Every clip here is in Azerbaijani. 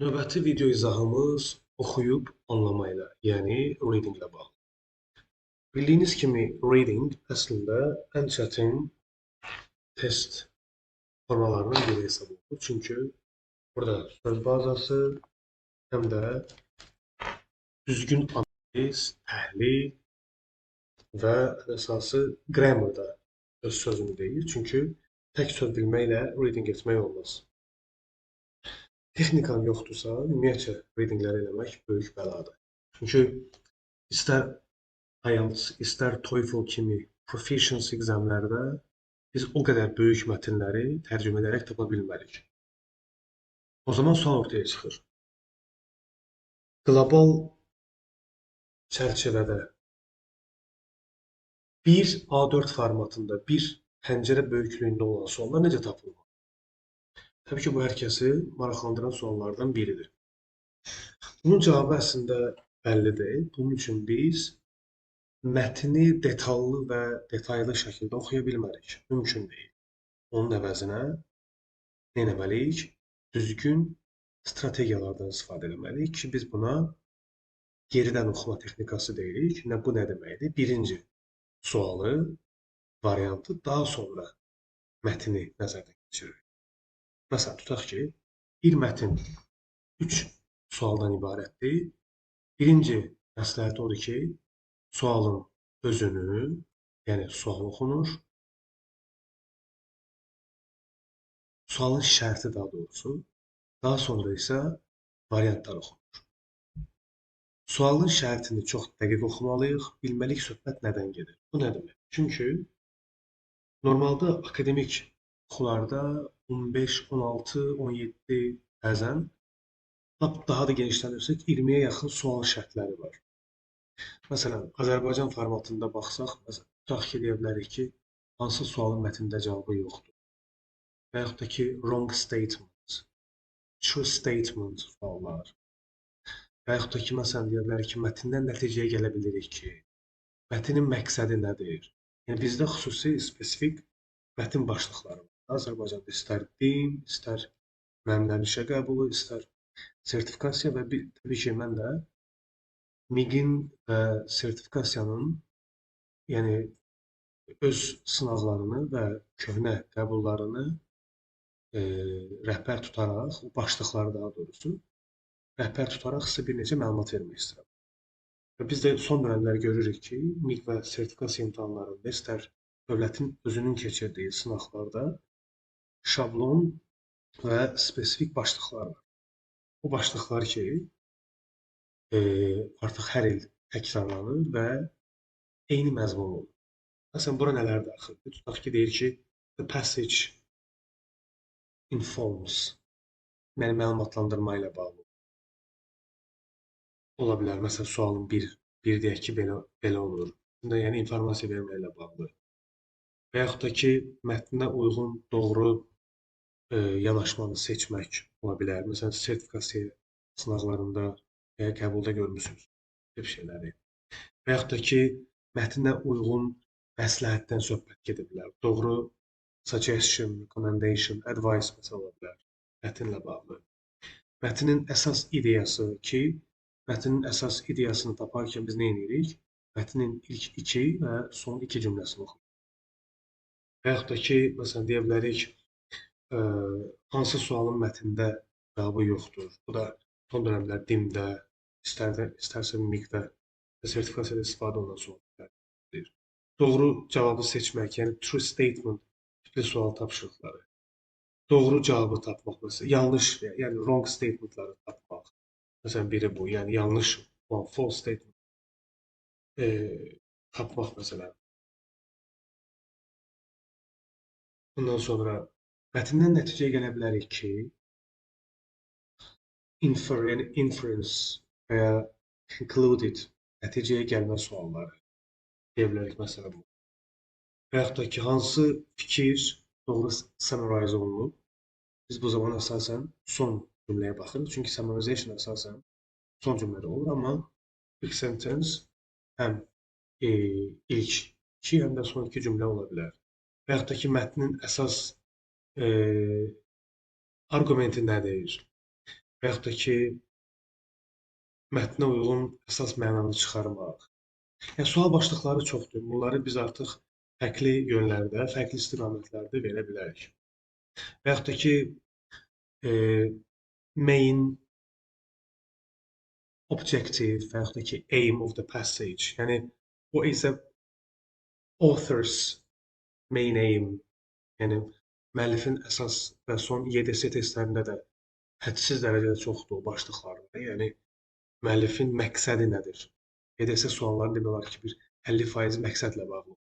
Növbəti video izahımız oxuyub anlamayla, yəni readinglə bağlı. Bildiyiniz kimi reading əslində ən çətin test formalarından biri hesab olunur. Çünki burada söz bazası, həm də düzgün analiz, təhlil və ən əsası grammar da öz sözünü deyir. Çünki tək söz bilməklə reading etmək olmaz. Texnikan yoxdursa, ümumiyyətcə readingləri eləmək böyük bəladır. Çünki istər IELTS, istər TOEFL kimi proficiency examlərdə biz o qədər böyük mətnləri tərcümə edərək tapa bilmərik. O zaman sual ortaya çıxır. Qlobal çərçivədə bir A4 formatında bir pəncərə böyüklüyündə olan suallar necə tapılmalı? Təbii ki, bu hər kəsi maraqlandıran suallardan biridir. Bunun cavabı əslində bəllidir. Bunun üçün biz mətni detallı və detaylı şəkildə oxuya bilmərik. Mümkün deyil. Onun əvəzinə nə etməliyik? Düzgün strategiyalardan istifadə etməliyik ki, biz buna geridən oxuma texnikası deyirik. Bu nə deməkdir? Birinci sualı, variantı, daha sonra mətni nəzərdən keçiririk. Məsələn, tutaq ki, bir mətn 3 sualdan ibarətdir. Birinci məsləhət odur ki, sualın özünü, yəni sual oxunur. Sualın şərti daha doğrusu. Daha sonra isə variantlar oxunur. Sualın şərtini çox dəqiq oxumalıyıq. Bilməliyik söhbət nədən gedir. Bu nə demək? Çünki normalda akademik oxularda 15, 16, 17 bəzən daha da genişlənirsək 20-yə yaxın sual şərtləri var. Məsələn, Azərbaycan formatında baxsaq, tutaq ki, deyə bilərik ki, hansı sualın mətndə cavabı yoxdur. Və yaxud da ki, wrong statement, true statement suallar. Və yaxud da ki, məsələn, deyə bilərik ki, mətndən nəticəyə gələ bilirik ki, mətnin məqsədi nədir? Yəni, bizdə xüsusi, spesifik mətn başlıqları var. Azərbaycanda istər din, istər müəllimlərin işə qəbulu, istər sertifikasiya və təbii ki, mən də MİQ-in və sertifikasiyanın yəni öz sınaqlarını və köhnə qəbullarını rəhbər tutaraq, başlıqları daha doğrusu, rəhbər tutaraq sizə bir neçə məlumat vermək istəyirəm. Və biz də son dönəmlər görürük ki, MİQ və sertifikasiya imtahanlarında istər dövlətin özünün keçirdiyi sınaqlarda şablon və spesifik başlıqlar var. Bu başlıqlar ki, artıq hər il təkrarlanır və eyni məzmun olur. Məsələn, bura nələr daxildir? Tutaq ki, deyir ki, the passage informs, yəni məlumatlandırma ilə bağlı. Ola bilər, məsələn, sualın bir deyək ki, belə olur. Yəni, informasiya verməklə bağlı. Və yaxud da ki, mətninə uyğun doğru yanaşmanı seçmək ola bilər. Məsələn, sertifikasiya sınaqlarında qəbulda görmüsünüz bu şeyləri. Və yaxud da ki, mətninə uyğun məsləhətdən söhbət gedə bilər. Doğru suggestion, recommendation, advice məsələ ola bilər mətnlə bağlı. Mətnin əsas ideyası ki, mətnin əsas ideyasını taparkən biz nə edirik? Mətnin ilk 2 və son 2 cümləsini oxuyuruq. Və yaxud da ki, məsələn, deyə bilərik, hansı sualın mətndə cavabı yoxdur. Bu da son dönəmlər DİM-də, istərsə MİQ-də və sertifikasiyada istifadə olunan suallar. Doğru cavabı seçmək, yəni true statement tipli sual tapşırıqları. Doğru cavabı tapmaq, məsələn, yanlış, yəni wrong statementları tapmaq. Məsələn, biri bu, yəni yanlış, false statement tapmaq məsələn. Bundan sonra mətndən nəticəyə gələ bilərik ki, yəni inference və ya concluded nəticəyə gəlmə sualları deyə bilərik məsələn bu. Və yaxud da ki, hansı fikir doğru summarize olunub, biz bu zaman əsasən son cümləyə baxırıq. Çünki summarization əsasən son cümlədə olur, amma ilk sentence həm ilk 2, həm də son 2 cümlə ola bilər. Və yaxud da ki, mətnin əsas argumenti nədir? və yaxud da ki, mətnə uyğun əsas mənanı çıxarmaq. Yəni sual başlıqları çoxdur. Bunları biz artıq fərqli yönlərdə, fərqli istiqamətlərdə verə bilərik. Və yaxud da ki, e, main objective və yaxud da ki, aim of the passage. Yəni what is the author's main aim? Yəni müəllifin əsas və son YDS testlərində də hədsiz dərəcədə çoxdur o başlıqlarda. Yəni müəllifin məqsədi nədir? YDS sualları demək olar ki, bir 50% məqsədlə bağlı.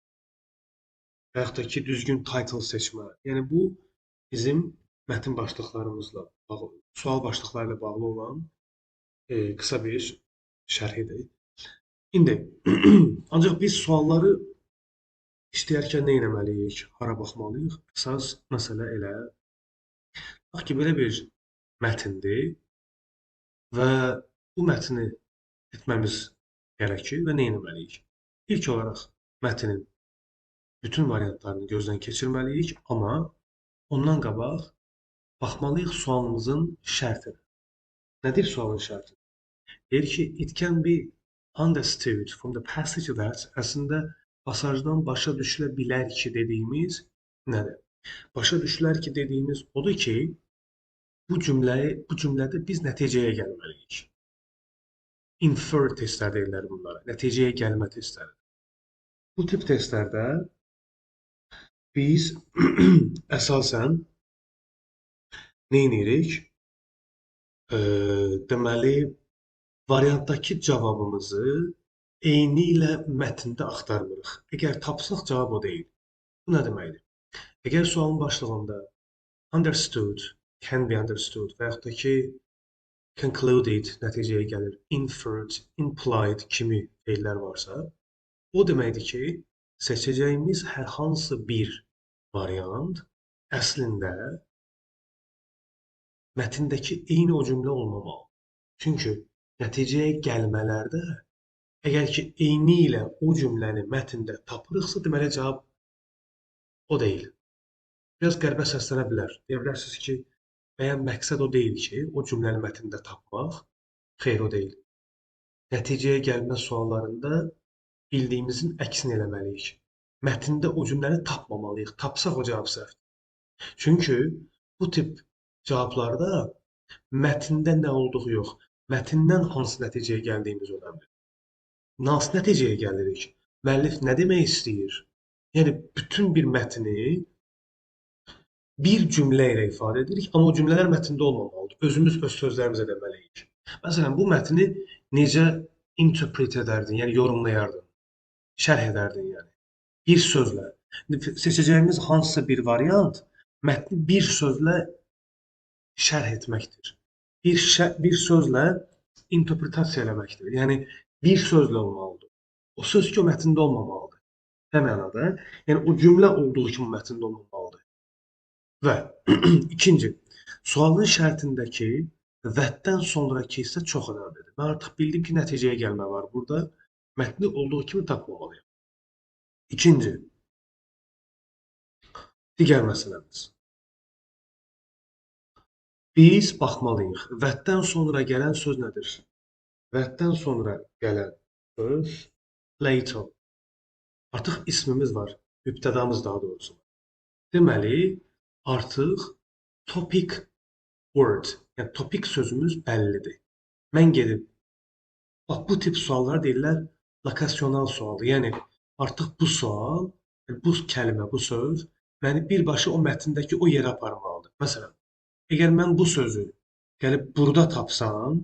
Və yaxud da ki, düzgün title seçmə. Yəni bu bizim mətn başlıqlarımızla bağlı, sual başlıqları ilə bağlı olan qısa bir şərhidir. İndi ancaq biz sualları işləyərkən nə etməliyik? Hara baxmalıyıq? Əsas məsələ elə bax ki, belə bir mətndir və bu mətni etməmiz gərəkir və nə etməliyik? İlk olaraq mətnin bütün variantlarını gözdən keçirməliyik, amma ondan qabaq baxmalıyıq sualımızın şərtinə. Nədir sualın şərti? Deyir ki, it can be understood from the passage that əslində pasajdan başa düşülə bilər ki, dediyimiz nədir? Başa düşülər ki, dediyimiz odur ki, bu cümlədə biz nəticəyə gəlməliyik. Infer testlər deyirlər bunlara, nəticəyə gəlmə testləri. Bu tip testlərdə biz əsasən nə edirik? Deməli, variantdakı cavabımızı eyni ilə mətndə axtarmırıq. Əgər tapsaq cavab o deyil. Bu nə deməkdir? Əgər sualın başlığında understood, can be understood və yaxud da ki, concluded nəticəyə gəlir, inferred, implied kimi feillər varsa, o deməkdir ki, seçəcəyimiz hər hansı bir variant əslində mətndəki eyni o cümlə olmamalı. Çünki nəticəyə gəlmələrdə əgər ki, eyni ilə o cümləni mətndə tapırıqsa, deməli cavab o deyil. Biraz qəribə səslənə bilər. Deyə bilərsiniz ki, bəyən məqsəd o deyil ki, o cümləni mətndə tapmaq. Xeyr, o deyil. Nəticəyə gəlmə suallarında bildiyimizin əksini eləməliyik. Mətndə o cümləni tapmamalıyıq. Tapsaq o cavab səhvdir. Çünki bu tip cavablarda mətndə nə olduğu yox, mətndən hansı nəticəyə gəldiyimiz önəmlidir. Hansı nəticəyə gəlirik? Müəllif nə demək istəyir? Yəni, bütün bir mətni bir cümlə ilə ifadə edirik, amma o cümlələr mətndə olmamalıdır. Özümüz öz sözlərimizə deməliyik. Məsələn, bu mətni necə interpret edərdin, yəni yorumlayardın, şərh edərdin, yəni. Bir sözlə. Seçəcəyimiz hansısa bir variant mətni bir sözlə şərh etməkdir. Bir sözlə interpretasiya eləməkdir. Yəni, bir sözlə olmalıdır. O söz ki, o mətndə olmamalıdır. Nə mənada? Yəni, o cümlə olduğu kimi mətndə olmamalıdır. Və ikinci, sualın şərtindəki vətdən sonraki hissə çox önəmlidir. Mən artıq bildim ki, nəticəyə gəlmə var burada. Mətni olduğu kimi tapmamalıyam. İkinci, digər məsələmiz. Biz baxmalıyıq. Vətdən sonra gələn söz nədir? Vətdən sonra gələn söz later. Artıq ismimiz var. Mübtədamız daha doğrusu. Deməli, artıq topic word, yəni topic sözümüz bəllidir. Mən gedib, bax bu tip suallar deyirlər lokasional sualdır. Yəni, artıq bu sual, bu kəlmə, bu söz məni birbaşa o mətndəki o yerə aparmalıdır. Məsələn, əgər mən bu sözü gəlib burada tapsam,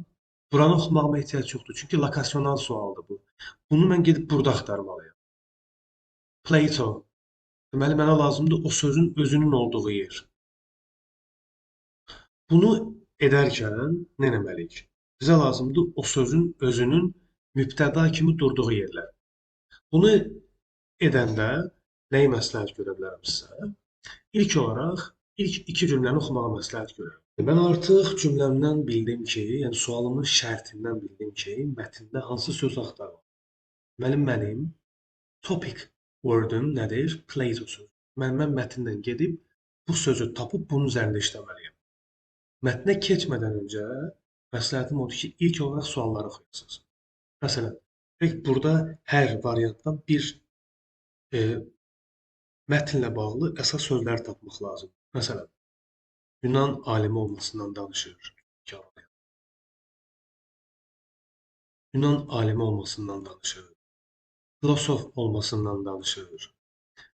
buranı oxumağıma ehtiyac yoxdur. Çünki lokasional sualdır bu. Bunu mən gedib burada axtarmalıyam. Plato. Deməli, mənə lazımdır o sözün özünün olduğu yer. Bunu edərkən nə etməliyik? Bizə lazımdır o sözün özünün mübtəda kimi durduğu yerlər. Bunu edəndə nəyi məsləhət görə bilərəm sizə? İlk olaraq, ilk iki cümləni oxumağa məsləhət görürəm. Mən artıq cümləmdən bildim ki, yəni sualımın şərtindən bildim ki, mətndə hansı söz axtarılır. Mənim topic word-üm nədir? Plato sözü. Mən mətndən gedib bu sözü tapıb bunun üzərində işləməliyəm. Mətnə keçmədən öncə məsləhətim odur ki, ilk olaraq sualları oxuyasınız. Məsələn, burada hər variantdan bir e, mətnlə bağlı əsas sözləri tapmaq lazımdır. Məsələn, Yunan alimi olmasından danışır. Yunan alimi olmasından danışır. Filosof olmasından danışır.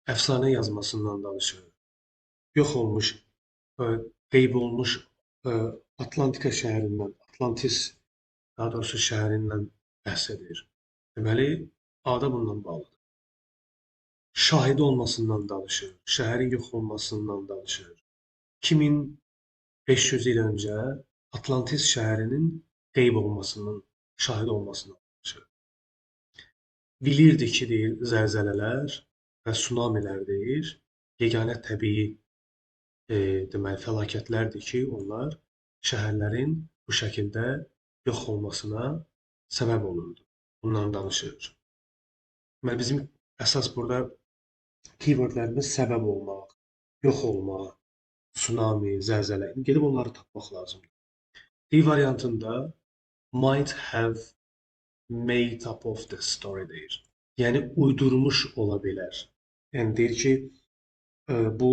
Əfsanə yazmasından danışır. Yox olmuş, qeyb olmuş Atlantika şəhərindən, Atlantis, daha doğrusu şəhərindən bəhs edir. Deməli, ada bundan bağlıdır. Şahidi olmasından danışır, şəhərin yox olmasından danışır. 2500 il öncə Atlantis şəhərinin qeyb olmasının, şahid olmasından danışır. Bilirdi ki, deyir, zəlzələlər və tsunamilər deyir, yeganə təbii deməli fəlakətlərdir ki, onlar şəhərlərin bu şəkildə yox olmasına səbəb olurdu. Bundan danışır. Deməli bizim əsas burada keywordlərimiz səbəb olmaq, yox olmaq, tsunami, zəlzələ. Gedib onları tapmaq lazımdır. D variantında might have made up of the story deyir. Yəni uydurmuş ola bilər. Yəni deyir ki, bu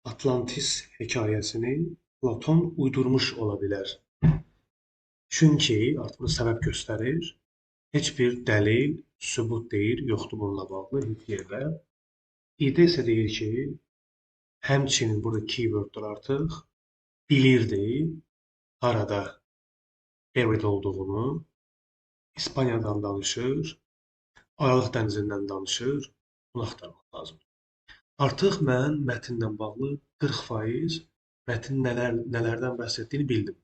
Atlantis hekayəsini Platon uydurmuş ola bilər. Çünki artıq bu səbəb göstərir. Heç bir dəlil, sübut deyir, yoxdur bununla bağlı heç yerdə. İdə isə deyir ki, həmçinin burada keyworddur artıq, bilirdi harada buried olduğunu, İspaniyadan danışır, Aralıq dənizindən danışır, bunu axtarmaq lazımdır. Artıq mən mətnlə bağlı 40% mətnin nələrdən bəhs etdiyini bildim.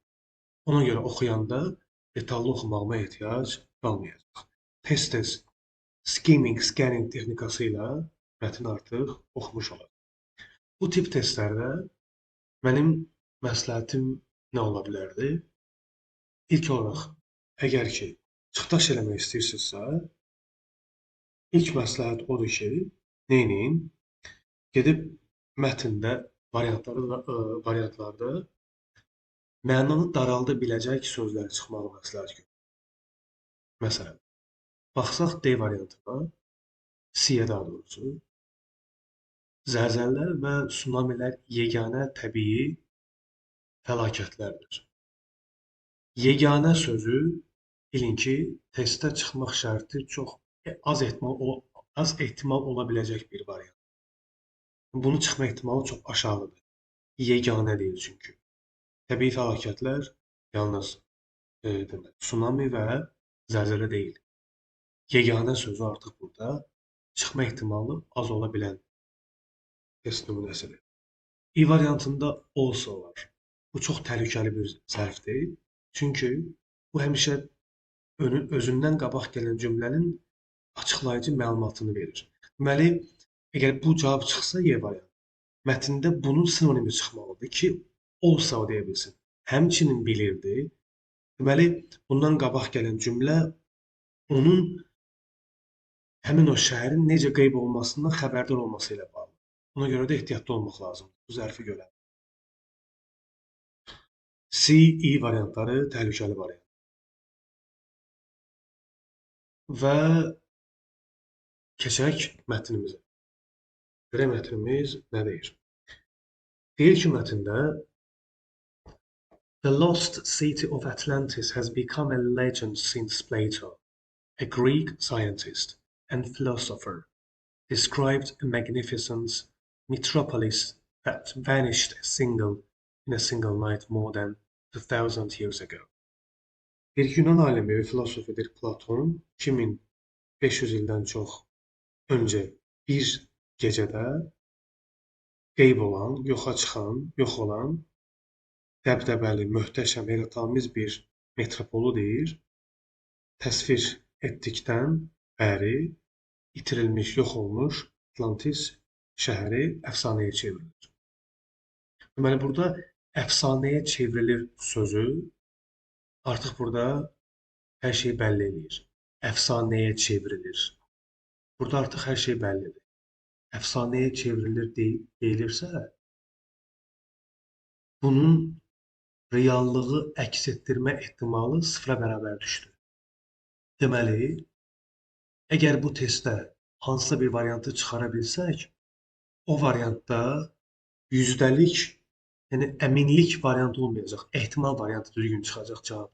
Ona görə oxuyanda detallı oxumağıma ehtiyac qalmayacaq. Tez-tez skimming, scanning texnikası ilə mətni artıq oxumuş olacaq. Bu tip testlərdə mənim məsləhətim nə ola bilərdi? İlk olaraq, əgər ki, çıxdaş eləmək istəyirsinizsə, ilk məsləhət odur ki, neyinin? Gedib mətndə, variantlarda mənanı daralda biləcək sözlər çıxmağı məsləhət görür. Məsələn, baxsaq D variantına, C-yə daha doğrusu, zəlzələlər və tsunamilər yeganə təbii fəlakətlərdir. Yeganə sözü bilin ki, testdə çıxmaq şərti çox az ehtimal ola biləcək bir variant. Bunun çıxma ehtimalı çox aşağıdır. Yeganə deyil çünki. Təbii fəlakətlər yalnız tsunami və zəlzələ deyil. Yeganə sözü artıq burada çıxma ehtimalı az ola bilən test nümunəsidir. İ variantında also var. Bu çox təhlükəli bir səhvdir. Çünki bu həmişə özündən qabaq gələn cümlənin açıqlayıcı məlumatını verir. Deməli, əgər bu cavab çıxsa Y variantı, mətndə bunun sinonimi çıxmalıdır ki, also deyə bilsin. Həmçinin bilirdi. Deməli, bundan qabaq gələn cümlə onun həmin o şəhərin necə qeyb olmasından xəbərdar olması ilə bağlı. Ona görə də ehtiyatlı olmaq lazımdır bu zərfi görə. C, E variantları təhlükəli variant. Və keçək mətnimizə. Görək mətnimiz nə deyir? Deyir ki, mətndə The lost city of Atlantis has become a legend since Plato, a Greek scientist and philosopher, described a magnificent metropolis that vanished in a single night more than 2000 years ago. Bir Yunan alimi və filosofidir Platon 2500 ildən çox öncə bir gecədə qeyb olan, yoxa çıxan, yox olan dəbdəbəli, möhtəşəm, heyrətamiz bir metropolu deyir, təsvir etdikdən bəri itirilmiş, yox olmuş Atlantis şəhəri əfsanəyə çevrilir. Deməli, burada əfsanəyə çevrilir sözü artıq burada hər şeyi bəlli edir. Əfsanəyə çevrilir. Burada artıq hər şey bəllidir. Əfsanəyə çevrilir deyilirsə, bunun reallığı əks etdirmə ehtimalı sıfıra bərabər düşdü. Deməli, əgər bu testdə hansısa bir variantı çıxara bilsək, o variantda yüzdəlik, yəni əminlik variantı olmayacaq, ehtimal variantı düzgün çıxacaq cavab.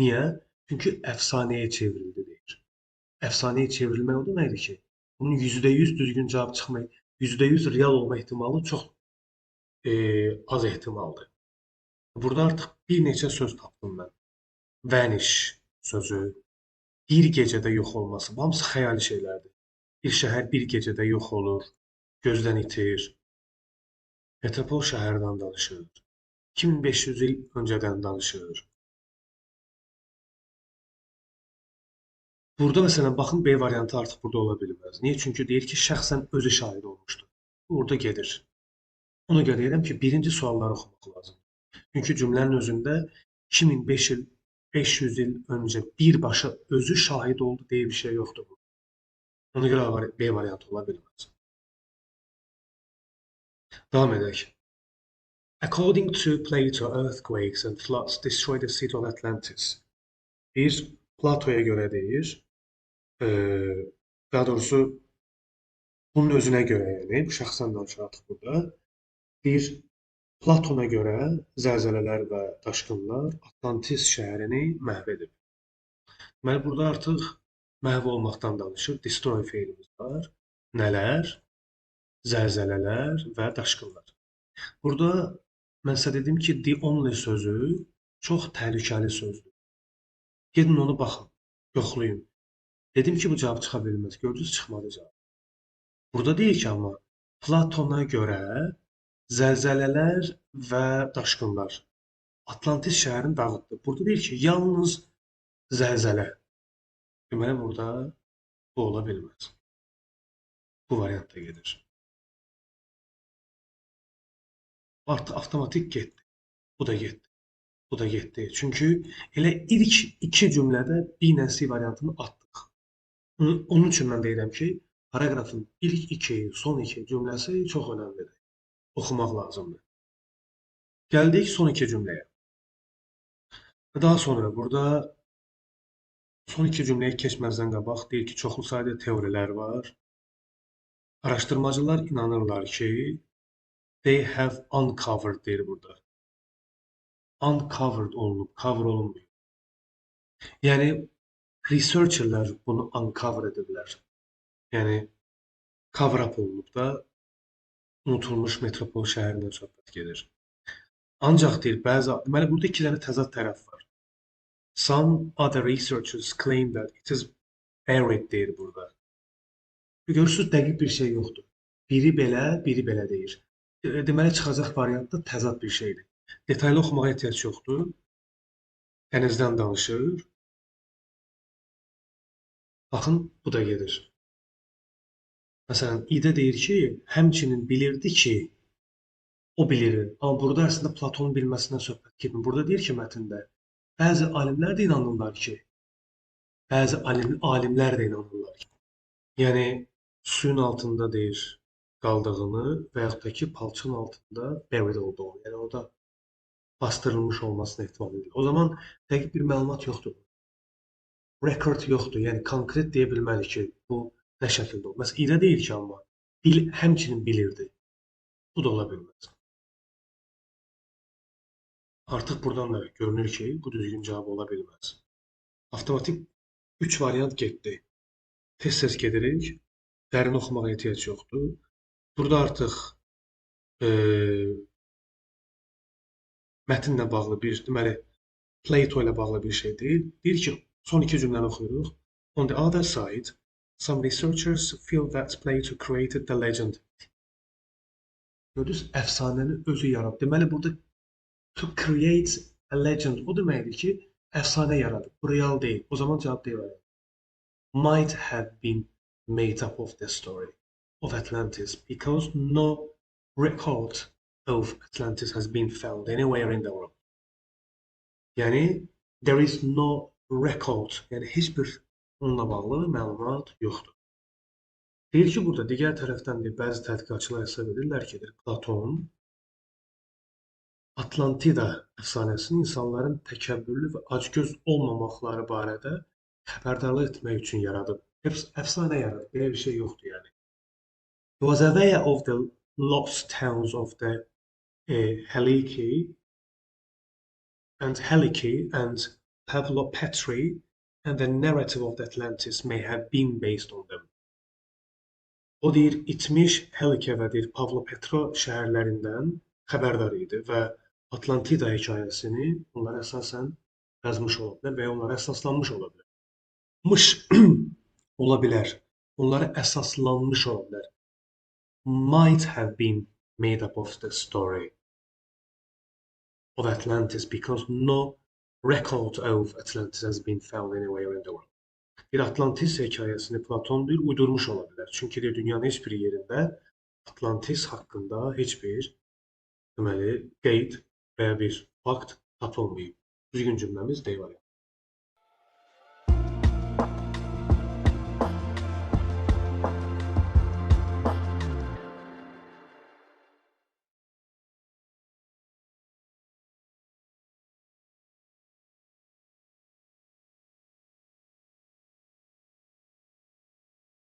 Niyə? Çünki əfsanəyə çevrildi deyir. Əfsanəyə çevrilmək o deməkdir ki, bunun %100 düzgün cavab çıxmayı, %100 real olma ehtimalı çox az ehtimaldır. Burada artıq bir neçə söz tapdım mən. Vanish sözü, bir gecədə yox olması, bu hamısı xəyali şeylərdir. Bir şəhər bir gecədə yox olur, gözdən itir. Metropol şəhərdən danışır. 2500 il öncədən danışır. Burada məsələn, baxın, B variantı artıq burada ola bilməz. Niyə? Çünki deyir ki, şəxsən özü şahid olmuşdur. Burada gedir. Ona görə deyirəm ki, birinci sualları oxumaq lazım. Çünki cümlənin özündə 2500 il öncə birbaşa özü şahid oldu deyə bir şey yoxdur. Ona görə B variantı ola bilməz. Davam edək. According to Plato, earthquakes and floods destroyed the city of Atlantis. Bir Platoya görə deyir, daha doğrusu bunun özünə görə, yəni bu şəxsən danışırıq burada. Bir Platona görə zəlzələlər və daşqınlar Atlantis şəhərini məhv edib. Deməli, burada artıq məhv olmaqdan danışır. Destroy feilimiz var. Nələr? Zəlzələlər və daşqınlar. Burada mən sizə dedim ki, the only sözü çox təhlükəli sözdür. Gedin onu baxın, yoxlayın. Dedim ki, bu cavab çıxa bilməz. Gördünüz, çıxmadı cavab. Burada deyir ki, amma Platona görə zəlzələlər və daşqınlar Atlantis şəhərini dağıtdı. Burada deyir ki, yalnız zəlzələ. Deməli, burada bu ola bilməz. Bu variantda gedir. Artıq avtomatik getdi. Bu da getdi. Bu da getdi. Çünki elə ilk iki cümlədə B ilə C variantını atdıq. Onun üçün mən deyirəm ki, paragrafın ilk iki, son iki cümləsi çox önəmlidir. Oxumaq lazımdır. Gəldik son iki cümləyə. Daha sonra burada son iki cümləyə keçməzdən qabaq deyir ki, çoxlu sayda teorilər var. Araşdırmacılar inanırlar ki, they have uncovered deyir burada. Uncovered olunub, cover olunmuyor. Yəni, researcherlər bunu uncover ediblər. Yəni, cover up olunub da unutulmuş metropol şəhərindən söhbət gedir. Ancaq deyir, deməli, burada iki dənə təzad tərəf var. Some other researchers claim that it is buried deyir burada. Görürsünüz, dəqiq bir şey yoxdur. Biri belə deyir. Deməli, çıxacaq variantda təzad bir şeydir. Detaylı oxumağa ehtiyac yoxdur. Dənizdən danışır. Baxın, bu da gedir. Məsələn, İdə deyir ki, həmçinin bilirdi ki, o bilir. Amma burada əslində Platonun bilməsindən söhbət gedir. Burada deyir ki, mətndə, bəzi alimlər də inanırlar ki, bəzi alimlər də inanırlar ki, yəni suyun altında deyir qaldığını və yaxud da ki, palçın altında buried olduğunu, yəni orada bastırılmış olmasını ehtimal edir. O zaman dəqiq bir məlumat yoxdur. Record yoxdur, yəni konkret deyə bilmərik ki, bu nə şəkildə olur. Məsələn, İdə deyir ki, amma həmçinin bilirdi. Bu da ola bilməz. Artıq buradan da görünür ki, bu düzgün cavab ola bilməz. Avtomatik 3 variant getdi. Tez-tez gedirik. Dərin oxumağa ehtiyac yoxdur. Burada artıq mətnlə bağlı bir, deməli, Plato ilə bağlı bir şey deyil. Deyir ki, son iki cümləni oxuyuruq. On the other side, some researchers feel that Plato created the legend. Gördünüz, əfsanəni özü yaradıb. Deməli, burada to create a legend o deməkdir ki, əfsanə yaradıb. Bu real deyil. O zaman cavab deyil. Might have been made up of the story of Atlantis because no record of Atlantis has been found anywhere in the world. Yəni, there is no record, yəni heç bir onunla bağlı məlumat yoxdur. Deyir ki, burada digər tərəfdən bəzi tədqiqatçılar hesab edirlər ki, Platon Atlantida əfsanəsini insanların təkəbbürlü və acgöz olmamaqları barədə xəbərdarlıq etmək üçün yaradıb. Əfsanə yaradıb. Belə bir şey yoxdur yəni. He was aware of the lost towns of the Helike and Pavlopatri, and the narrative of the Atlantis may have been based on them. O deyir, itmiş Helike və deyir Pavlopatra şəhərlərindən xəbərdar idi və Atlantida hekayəsini onlar əsasən yazmış ola bilər və ya onlara əsaslanmış ola bilər. Ola bilər. Onlara əsaslanmış ola bilər. Might have been made up of the story of Atlantis because no record of Atlantis has been found anywhere in the world. Bir Atlantis hekayəsini Platon deyir, uydurmuş ola bilər. Çünki deyir, dünyanın heç bir yerində Atlantis haqqında heç bir deməli qeyd və ya bir fakt tapılmayıb. Düzgün cümləmiz D variantı.